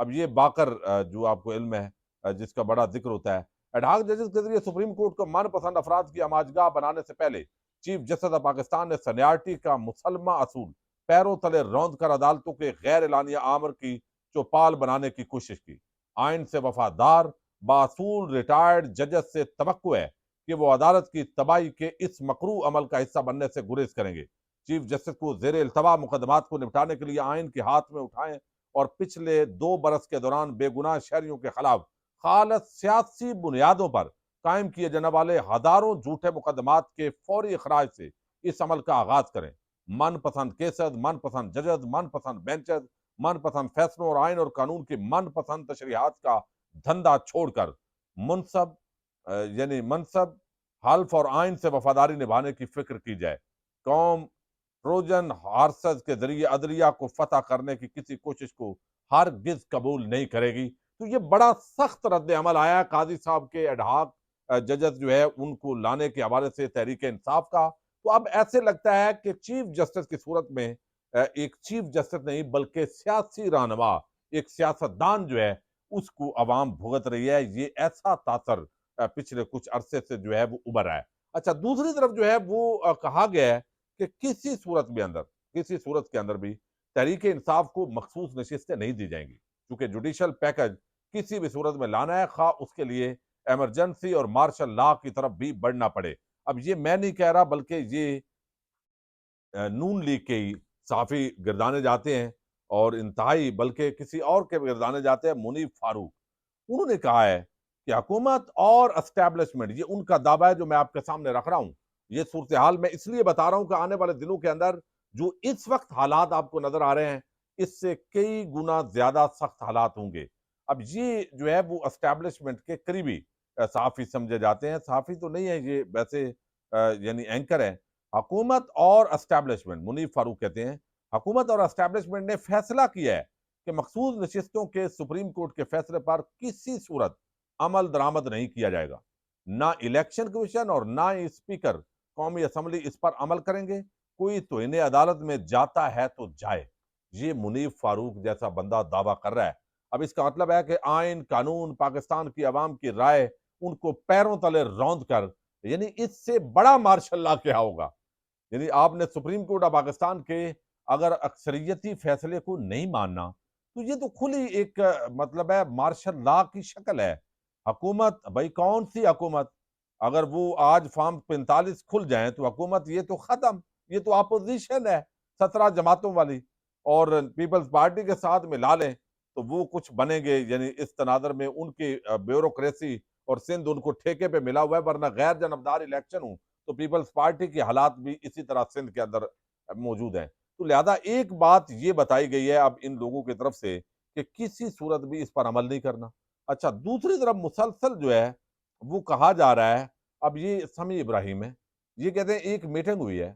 اب یہ باقر جو آپ کو علم ہے جس کا بڑا ذکر ہوتا ہے، ایڈہاک ججز کے ذریعے سپریم کورٹ کو من پسند افراد کی آماجگاہ بنانے سے پہلے چیف جسٹس آف پاکستان نے سینیارٹی کا مسلمہ اصول پیروں تلے روند کر عدالتوں کے غیر اعلانیہ آمر کی چوپال بنانے کی کوشش کی۔ آئین سے وفادار باصول ریٹائرڈ ججز سے توقع ہے کہ وہ عدالت کی تباہی کے اس مکروہ عمل کا حصہ بننے سے گریز کریں گے۔ چیف جسٹس کو زیر التوا مقدمات کو نپٹانے کے لیے آئین کے ہاتھ میں اٹھائیں اور پچھلے 2 برس کے دوران بے گناہ شہریوں کے خلاف خالص سیاسی بنیادوں پر قائم کیے جانے والے ہزاروں جھوٹے مقدمات کے فوری اخراج سے اس عمل کا آغاز کریں۔ من پسند کیسز، من پسند ججز، من پسند بینچز، من پسند فیصلوں اور آئین اور قانون کی من پسند تشریحات کا دھندا چھوڑ کر منصب حلف اور آئین سے وفاداری نبھانے کی فکر کی جائے۔ قوم ٹروجن ہارسز کے ذریعے عدلیہ کو فتح کرنے کی کسی کوشش کو ہرگز قبول نہیں کرے گی۔ تو یہ بڑا سخت رد عمل آیا ہے قاضی صاحب کے ایڈہاک ججز جو ہے ان کو لانے کے حوالے سے تحریک انصاف کا۔ تو اب ایسے لگتا ہے کہ چیف جسٹس کی صورت میں ایک چیف جسٹس نہیں بلکہ سیاسی رہنما، ایک سیاستدان جو ہے اس کو عوام بھگت رہی ہے۔ یہ ایسا تاثر پچھلے کچھ عرصے سے جو ہے وہ ابھر رہا ہے۔ اچھا، دوسری طرف جو ہے وہ کہا گیا ہے کہ کسی صورت کے اندر بھی تحریک انصاف کو مخصوص نشستیں نہیں دی جائیں گی، کیونکہ جوڈیشل پیکج کسی بھی صورت میں لانا ہے، خواہ اس کے لیے ایمرجنسی اور مارشل لا کی طرف بھی بڑھنا پڑے۔ اب یہ میں نہیں کہہ رہا بلکہ یہ نون لیگ کے ہی صحافی گردانے جاتے ہیں اور انتہائی بلکہ کسی اور کے گردانے جاتے ہیں، منیب فاروق، انہوں نے کہا ہے کہ حکومت اور اسٹیبلشمنٹ، یہ ان کا دعویٰ ہے جو میں آپ کے سامنے رکھ رہا ہوں۔ یہ صورتحال میں اس لیے بتا رہا ہوں کہ آنے والے دنوں کے اندر جو اس وقت حالات آپ کو نظر آ رہے ہیں اس سے کئی گنا زیادہ سخت حالات ہوں گے۔ اب یہ جو ہے وہ اسٹیبلشمنٹ کے قریبی صحافی سمجھے جاتے ہیں، صحافی تو نہیں ہے یہ، ویسے یعنی اینکر ہے۔ حکومت اور اسٹیبلشمنٹ، منیب فاروق کہتے ہیں، حکومت اور اسٹیبلشمنٹ نے فیصلہ کیا ہے کہ مخصوص نشستوں کے سپریم کورٹ کے فیصلے پر کسی صورت عمل درآمد نہیں کیا جائے گا۔ نہ الیکشن کمیشن اور نہ ہی اسپیکر قومی اسمبلی اس پر عمل کریں گے۔ کوئی توہین عدالت میں جاتا ہے تو جائے، یہ منیب فاروق جیسا بندہ دعویٰ کر رہا ہے۔ اب اس کا مطلب ہے کہ آئین، قانون، پاکستان کی عوام کی رائے ان کو پیروں تلے روند کر، یعنی اس سے بڑا مارشل لا کیا ہوگا؟ یعنی آپ نے سپریم کورٹ آف پاکستان کے اگر اکثریتی فیصلے کو نہیں ماننا تو یہ تو کھلی ایک مطلب ہے مارشل لا کی شکل ہے۔ حکومت، بھائی کون سی حکومت؟ اگر وہ آج فارم 45 کھل جائیں تو حکومت یہ تو ختم، یہ تو اپوزیشن ہے 17 جماعتوں والی، اور پیپلز پارٹی کے ساتھ ملا لیں تو وہ کچھ بنیں گے، یعنی اس تناظر میں ان کی بیوروکریسی اور سندھ ان کو ٹھیکے پہ ملا ہوا ہے، ورنہ غیر جانبدار الیکشن ہوں تو پیپلز پارٹی کے حالات بھی اسی طرح سندھ کے اندر موجود ہیں۔ تو لہذا ایک بات یہ بتائی گئی ہے اب ان لوگوں کی طرف سے کہ کسی صورت بھی اس پر عمل نہیں کرنا۔ اچھا، دوسری طرف مسلسل جو ہے وہ کہا جا رہا ہے، اب یہ سمیع ابراہیم ہے، یہ کہتے ہیں ایک میٹنگ ہوئی ہے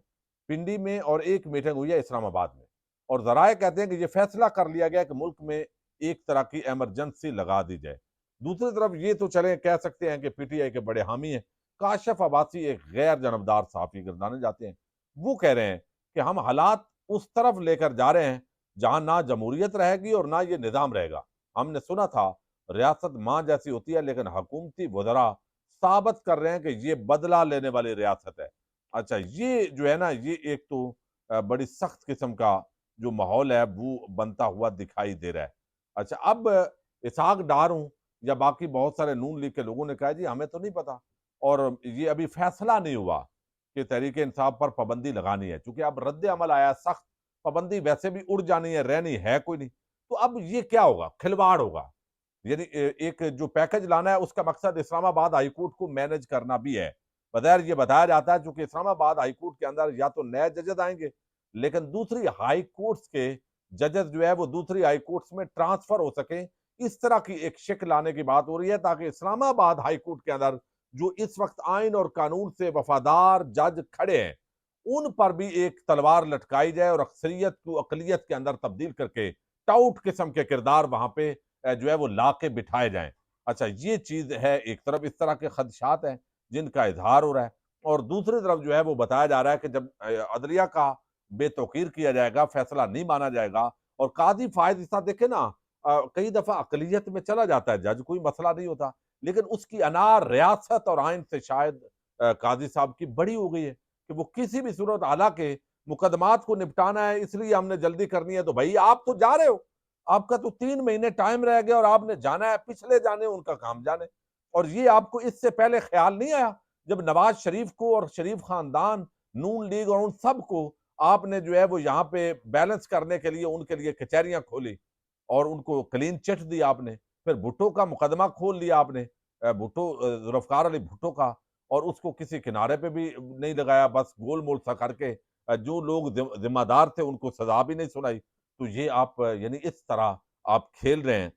پنڈی میں اور ایک میٹنگ ہوئی ہے اسلام آباد میں، اور ذرائع کہتے ہیں کہ یہ فیصلہ کر لیا گیا کہ ملک میں ایک طرح کی ایمرجنسی لگا دی جائے۔ دوسری طرف یہ تو چلیں کہہ سکتے ہیں کہ پی ٹی آئی کے بڑے حامی ہیں، کاشف عباسی ایک غیر جانبدار صحافی گردانے جاتے ہیں، وہ کہہ رہے ہیں کہ ہم حالات اس طرف لے کر جا رہے ہیں جہاں نہ جمہوریت رہے گی اور نہ یہ نظام رہے گا۔ ہم نے سنا تھا ریاست ماں جیسی ہوتی ہے، لیکن حکومتی وزراء ثابت کر رہے ہیں کہ یہ بدلہ لینے والی ریاست ہے۔ اچھا، یہ جو ہے نا یہ ایک تو بڑی سخت قسم کا جو ماحول ہے وہ بنتا ہوا دکھائی دے رہا ہے۔ اچھا، اب اسحاق ڈار ہوں یا باقی بہت سارے نون لیگ کے لوگوں نے کہا جی ہمیں تو نہیں پتا، اور یہ ابھی فیصلہ نہیں ہوا کہ تحریک انصاف پر پابندی لگانی ہے، چونکہ اب رد عمل آیا سخت، پابندی ویسے بھی اڑ جانی ہے، رہنی ہے کوئی نہیں، تو اب یہ کیا ہوگا؟ کھلواڑ ہوگا۔ یعنی ایک جو پیکج لانا ہے اس کا مقصد اسلام آباد ہائی کورٹ کو مینج کرنا بھی ہے۔ بظاہر یہ بتایا جاتا ہے چونکہ اسلام آباد ہائی کورٹ کے اندر یا تو نئے ججز آئیں گے، لیکن دوسری ہائی کورٹس کے ججز جو ہے وہ دوسری ہائی کورٹس میں ٹرانسفر ہو سکیں، اس طرح کی ایک شکل لانے کی بات ہو رہی ہے تاکہ اسلام آباد ہائی کورٹ کے اندر جو اس وقت آئین اور قانون سے وفادار جج کھڑے ہیں ان پر بھی ایک تلوار لٹکائی جائے اور اکثریت کو اقلیت کے اندر تبدیل کر کے ٹاؤٹ قسم کے کردار وہاں پہ جو ہے وہ لا کے بٹھائے جائیں۔ اچھا، یہ چیز ہے ایک طرف، اس طرح کے خدشات ہیں جن کا اظہار ہو رہا ہے، اور دوسری طرف جو ہے وہ بتایا جا رہا ہے کہ جب عدلیہ کا بے توقیر کیا جائے گا، فیصلہ نہیں مانا جائے گا، اور قاضی فائز عیسیٰ دیکھیں نا، کئی دفعہ اقلیت میں چلا جاتا ہے جج، کوئی مسئلہ نہیں ہوتا، لیکن اس کی انا ریاست اور آئین سے شاید قاضی صاحب کی بڑی ہو گئی ہے کہ وہ کسی بھی صورت، حالانکہ مقدمات کو نپٹانا ہے اس لیے ہم نے جلدی کرنی ہے، تو بھائی آپ تو جا رہے ہو، آپ کا تو 3 مہینے ٹائم رہ گیا اور آپ نے جانا ہے، پچھلے جانے ان کا کام جانے۔ اور یہ آپ کو اس سے پہلے خیال نہیں آیا جب نواز شریف کو اور شریف خاندان، نون لیگ اور ان سب کو آپ نے جو ہے وہ یہاں پہ بیلنس کرنے کے لیے ان کے لیے کچہریاں کھولی اور ان کو کلین چٹ دی آپ نے، پھر بھٹو کا مقدمہ کھول لیا آپ نے، بھٹو، ذوالفقار علی بھٹو کا، اور اس کو کسی کنارے پہ بھی نہیں لگایا، بس گول مول سا کر کے جو لوگ ذمہ دار تھے ان کو سزا بھی نہیں سنائی۔ تو یہ آپ یعنی اس طرح آپ کھیل رہے ہیں،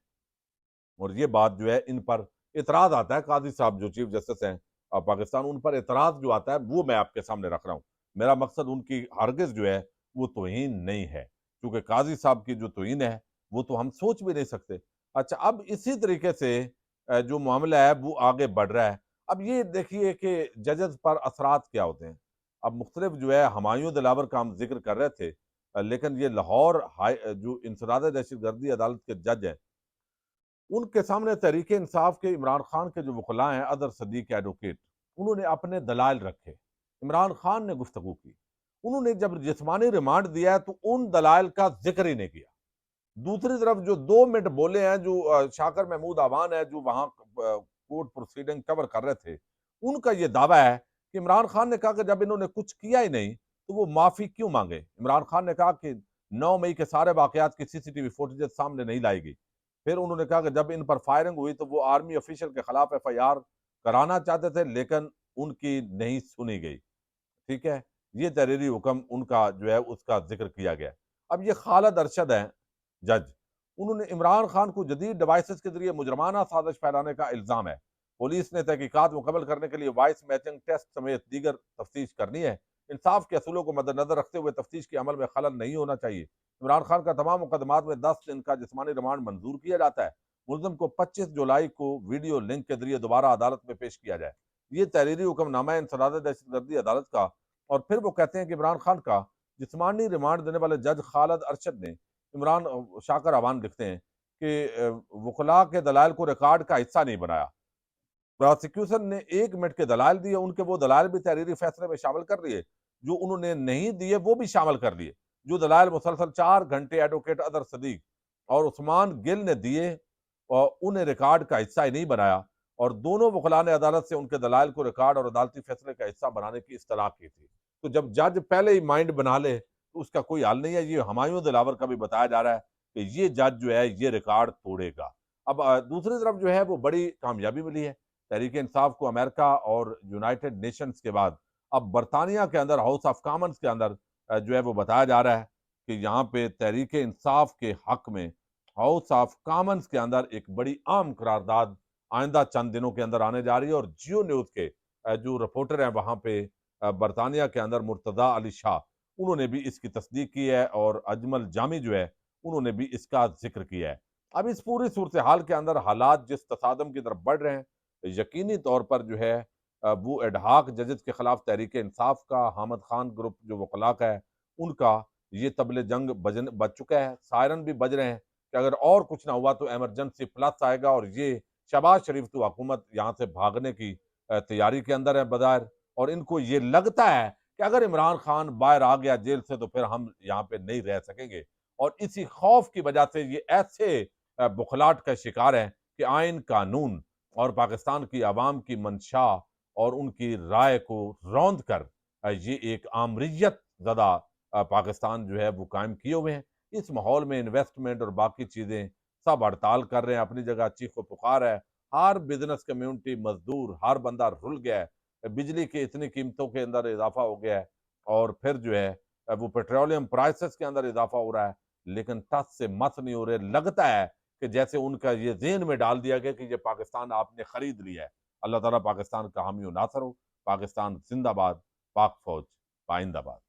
اور یہ بات جو ہے ان پر اعتراض آتا ہے، قاضی صاحب جو چیف جسٹس ہیں پاکستان، ان پر اعتراض جو آتا ہے وہ میں آپ کے سامنے رکھ رہا ہوں۔ میرا مقصد ان کی ہرگز جو ہے وہ توہین نہیں ہے، کیونکہ قاضی صاحب کی جو توہین ہے وہ تو ہم سوچ بھی نہیں سکتے۔ اچھا، اب اسی طریقے سے جو معاملہ ہے وہ آگے بڑھ رہا ہے۔ اب یہ دیکھیے کہ ججز پر اثرات کیا ہوتے ہیں۔ اب مختلف جو ہے ہمایوں دلاور کا ہم ذکر کر رہے تھے، لیکن یہ لاہور جو انسداد دہشت گردی عدالت کے جج ہیں، ان کے سامنے تحریک انصاف کے عمران خان کے جو وکلاء ہیں، اظہر صدیق ایڈوکیٹ، انہوں نے اپنے دلائل رکھے، عمران خان نے گفتگو کی، انہوں نے جب جسمانی ریمانڈ دیا ہے تو ان دلائل کا ذکر ہی نہیں کیا۔ دوسری طرف جو 2 منٹ بولے ہیں، جو شاکر محمود آوان ہے جو وہاں کورٹ پروسیڈنگ کور کر رہے تھے، ان کا یہ دعویٰ ہے کہ عمران خان نے کہا کہ جب انہوں نے کچھ کیا ہی نہیں تو وہ معافی کیوں مانگے۔ عمران خان نے کہا کہ 9 مئی کے سارے واقعات کی سی سی ٹی وی فوٹیجز سامنے نہیں لائی گئی۔ پھر انہوں نے کہا کہ جب ان پر فائرنگ ہوئی تو وہ آرمی افیشل کے خلاف ایف آئی آر کرانا چاہتے تھے لیکن ان کی نہیں سنی گئی۔ ٹھیک ہے، یہ تحریری حکم ان کا جو ہے اس کا ذکر کیا گیا۔ اب یہ خالد ارشد ہیں جج، انہوں نے عمران خان کو جدید ڈیوائسز کے ذریعے مجرمانہ سازش پھیلانے کا الزام ہے۔ پولیس نے تحقیقات مکمل کرنے کے لیے وائس میچنگ ٹیسٹ سمیت دیگر تفتیش کرنی ہے۔ انصاف کے اصولوں کو مد نظر رکھتے ہوئے تفتیش کے عمل میں خلل نہیں ہونا چاہیے۔ عمران خان کا تمام مقدمات میں 10 دن کا جسمانی ریمانڈ منظور کیا جاتا ہے۔ ملزم کو 25 جولائی کو ویڈیو لنک کے ذریعے دوبارہ عدالت میں پیش کیا جائے۔ یہ تحریری حکم نامہ انسداد دہشت گردی عدالت کا، اور پھر وہ کہتے ہیں کہ عمران خان کا جسمانی ریمانڈ دینے والے جج خالد ارشد نے، عمران شاکر عوان لکھتے ہیں کہ وکلاء کے دلائل کو ریکارڈ کا حصہ نہیں بنایا۔ پراسیکیوشن نے 1 منٹ کے دلائل دیے، ان کے وہ دلائل بھی تحریری فیصلے میں شامل کر لیے، جو انہوں نے نہیں دیے وہ بھی شامل کر لیے۔ جو دلائل مسلسل 4 گھنٹے ایڈوکیٹ اظہر صدیق اور عثمان گل نے دیے اور انہیں ریکارڈ کا حصہ ہی نہیں بنایا، اور دونوں وکلاء نے عدالت سے ان کے دلائل کو ریکارڈ اور عدالتی فیصلے کا حصہ بنانے کی اصطلاح کی تھی۔ تو جب جج پہلے ہی مائنڈ بنا لے تو اس کا کوئی حل نہیں ہے۔ یہ ہمایوں دلاور کا بھی بتایا جا رہا ہے کہ یہ جج جو ہے یہ ریکارڈ توڑے گا۔ اب دوسری طرف جو ہے وہ بڑی کامیابی ملی ہے تحریک انصاف کو، امریکہ اور یونائٹڈ نیشنز کے بعد اب برطانیہ کے اندر ہاؤس آف کامنز کے اندر جو ہے وہ بتایا جا رہا ہے کہ یہاں پہ تحریک انصاف کے حق میں ہاؤس آف کامنز کے اندر ایک بڑی عام قرارداد آئندہ چند دنوں کے اندر آنے جا رہی ہے، اور جیو نیوز کے جو رپورٹر ہیں وہاں پہ برطانیہ کے اندر، مرتضیٰ علی شاہ، انہوں نے بھی اس کی تصدیق کی ہے، اور اجمل جامی جو ہے انہوں نے بھی اس کا ذکر کیا ہے۔ اب اس پوری صورتحال کے اندر حالات جس تصادم کی طرف بڑھ رہے ہیں، یقینی طور پر جو ہے وہ ایڈہاک ججز کے خلاف تحریک انصاف کا، حامد خان گروپ جو وکلاء کا ہے ان کا، یہ طبل جنگ بج چکا ہے، سائرن بھی بج رہے ہیں کہ اگر اور کچھ نہ ہوا تو ایمرجنسی پلس آئے گا، اور یہ شہباز شریف تو حکومت یہاں سے بھاگنے کی تیاری کے اندر ہے بظاہر، اور ان کو یہ لگتا ہے کہ اگر عمران خان باہر آ گیا جیل سے تو پھر ہم یہاں پہ نہیں رہ سکیں گے، اور اسی خوف کی وجہ سے یہ ایسے بخلاٹ کا شکار ہیں کہ آئین، قانون اور پاکستان کی عوام کی منشا اور ان کی رائے کو روند کر یہ ایک آمریت زدہ پاکستان جو ہے وہ قائم کیے ہوئے ہیں۔ اس ماحول میں انویسٹمنٹ اور باقی چیزیں سب ہڑتال کر رہے ہیں، اپنی جگہ چیخ و پکار ہے، ہر بزنس کمیونٹی، مزدور، ہر بندہ رل گیا ہے، بجلی کی اتنی قیمتوں کے اندر اضافہ ہو گیا ہے، اور پھر جو ہے وہ پیٹرولیم پرائسز کے اندر اضافہ ہو رہا ہے، لیکن ٹس سے مس نہیں ہو رہے۔ لگتا ہے کہ جیسے ان کا یہ ذہن میں ڈال دیا گیا کہ یہ پاکستان آپ نے خرید لیا ہے۔ اللہ تعالیٰ پاکستان کا حامی و ناصر ہو۔ پاکستان زندہ باد، پاک فوج پائندہ باد۔